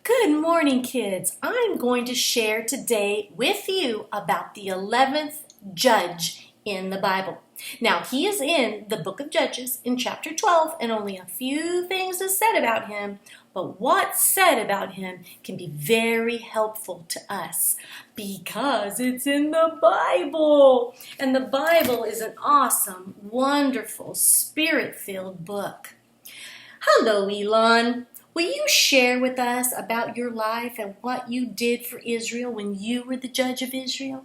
Good morning, kids. I'm going to share today with you about the 11th judge in the Bible. Now, he is in the book of Judges in chapter 12, and only a few things are said about him, but what's said about him can be very helpful to us because it's in the Bible. And the Bible is an awesome, wonderful, spirit-filled book. Hello, Elon. Will you share with us about your life and what you did for Israel when you were the judge of Israel?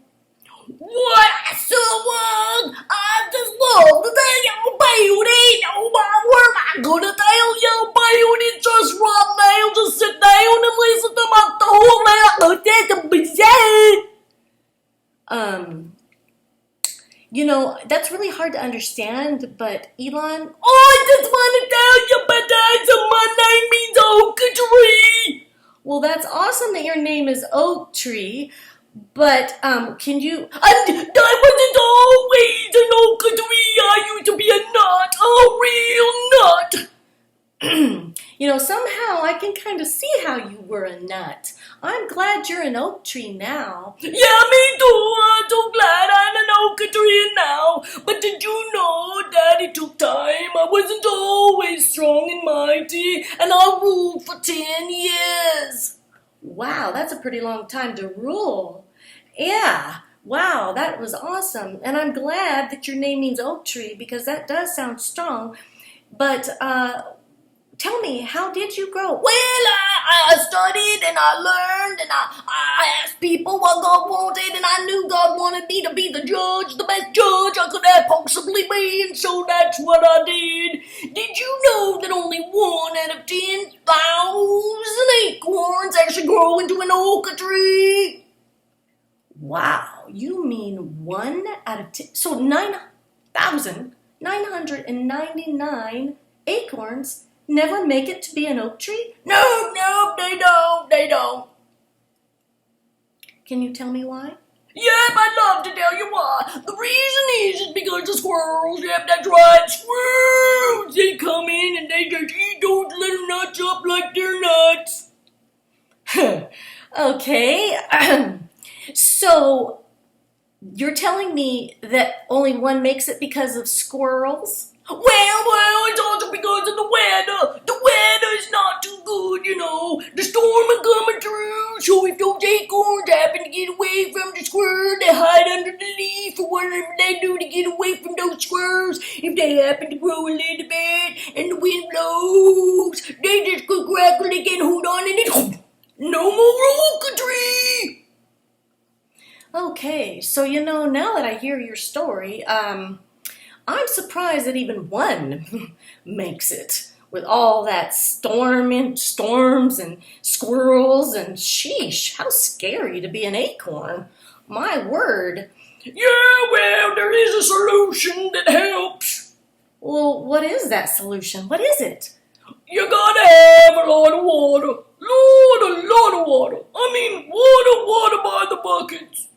What, someone? I just love to tell you about it. Oh my word, I'm gonna tell you about it just right now. Just sit down and listen to my thought out. That's be said. That's really hard to understand, but Elon, I just want to tell you about that. My name means oak tree. Well, that's awesome that your name is Oak Tree, but can you... And I wasn't always an oak tree. I used to be a nut, a real nut. Somehow I can kind of see how you were a nut. I'm glad you're an oak tree now. Yeah, me too. I'm so glad I'm an oak tree now. But did you know that it took time? I wasn't always strong and mighty, and I ruled for 10 years. Wow, that's a pretty long time to rule. Yeah, wow, that was awesome. And I'm glad that your name means oak tree because that does sound strong. But tell me, how did you grow? Well, I studied and I learned and I asked people what God wanted, and I knew God wanted me to be the judge, the best judge I could have possibly be, and so that's what I did. Did you know that only 1 out of 10,000 acorns actually grow into an oak tree? Wow, you mean 1 out of 10, so 9,999 acorns never make it to be an oak tree? No, they don't. Can you tell me why? Yep, I'd love to tell you why. The reason is because the squirrels, yep, that's right, squirrels, they come in and they just eat those little nuts up like they're nuts. Okay, so you're telling me that only one makes it because of squirrels? Well, it's also because of the weather. The weather is not too good, The storm is coming through, so if those acorns happen to get away from the squirrel, they hide under the leaf or whatever they do to get away from those squirrels. If they happen to grow a little bit and the wind blows, they just go crackle again, hold on, and it's no more oak tree. Okay, so now that I hear your story, I'm surprised that even one makes it with all that storms and squirrels and sheesh, how scary to be an acorn. My word. Yeah, well, there is a solution that helps. Well, what is that solution? What is it? You gotta have a lot of water. A lot of water. I mean, water by the buckets.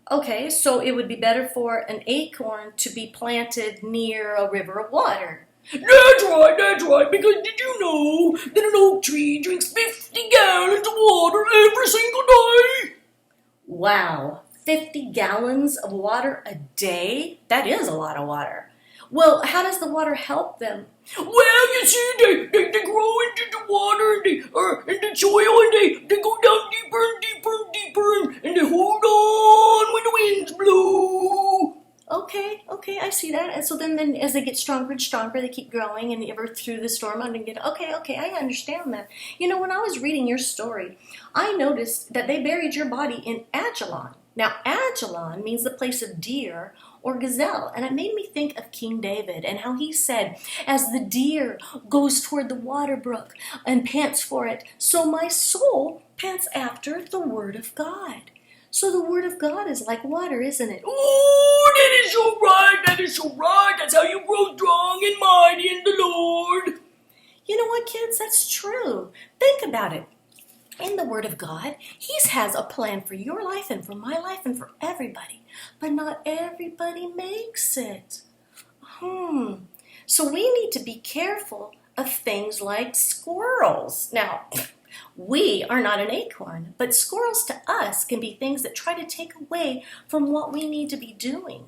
Okay, so it would be better for an acorn to be planted near a river of water. That's right, because did you know that an oak tree drinks 50 gallons of water every single day? Wow, 50 gallons of water a day? That is a lot of water. Well, how does the water help them? Well, you see, they grow into the water and the soil, and they go down deeper and deeper and deeper, and they hold on when the winds blow. Okay, I see that. And so then as they get stronger and stronger, they keep growing and ever through the storm, okay, I understand that. When I was reading your story, I noticed that they buried your body in Ajalon. Now, Ajalon means the place of deer or gazelle, and it made me think of King David and how he said, as the deer goes toward the water brook and pants for it, so my soul pants after the word of God. So the word of God is like water, isn't it? Oh, that is so right. That's how you grow strong and mighty in the Lord. You know what, kids? That's true. Think about it. In the Word of God, He has a plan for your life and for my life and for everybody. But not everybody makes it. So we need to be careful of things like squirrels. Now, We are not an acorn, but squirrels to us can be things that try to take away from what we need to be doing.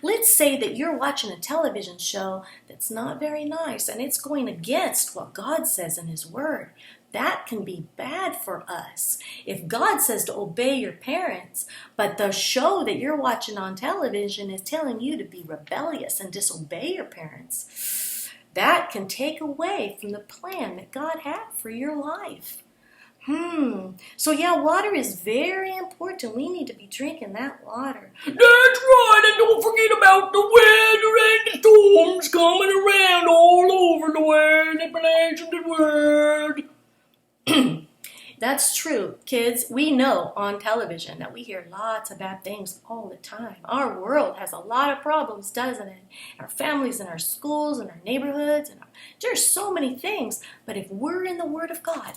Let's say that you're watching a television show that's not very nice and it's going against what God says in His Word. That can be bad for us. If God says to obey your parents, but the show that you're watching on television is telling you to be rebellious and disobey your parents, that can take away from the plan that God had for your life. So yeah, water is very important. We need to be drinking that water. That's right, and don't forget about the weather and the storms coming around all over the world, the place of the world. That's true, kids. We know on television that we hear lots of bad things all the time. Our world has a lot of problems, doesn't it? Our families and our schools and our neighborhoods, and there's so many things. But if we're in the Word of God,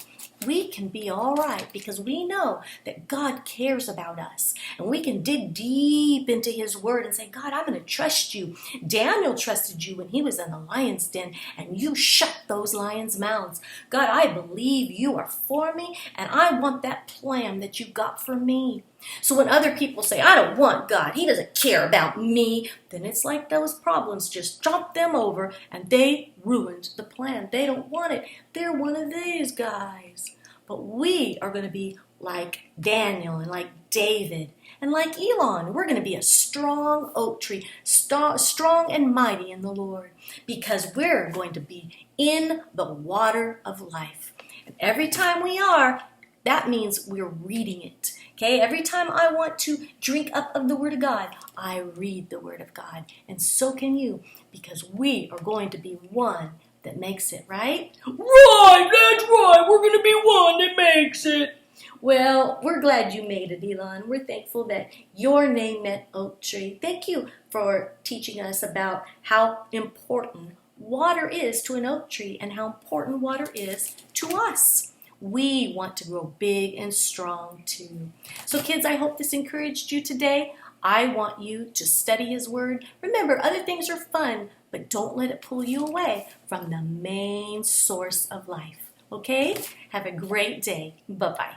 we can be all right because we know that God cares about us. And we can dig deep into His Word and say, God, I'm going to trust you. Daniel trusted you when he was in the lion's den, and you shut those lions' mouths. God, I believe you are for me, and I want that plan that you got for me. So when other people say, I don't want God, He doesn't care about me, then it's like those problems just dropped them over and they ruined the plan. They don't want it. They're one of these guys. But we are going to be like Daniel and like David and like Elon. We're going to be a strong oak tree, strong and mighty in the Lord, because we're going to be in the water of life. And every time we are, that means we're reading it. Okay, every time I want to drink up of the Word of God, I read the Word of God. And so can you, because we are going to be one that makes it, right? Right, that's right. We're going to be one that makes it. Well, we're glad you made it, Elon. We're thankful that your name meant oak tree. Thank you for teaching us about how important water is to an oak tree and how important water is to us. We want to grow big and strong too. So kids, I hope this encouraged you today. I want you to study His Word. Remember, other things are fun, but don't let it pull you away from the main source of life. Okay? Have a great day. Bye-bye.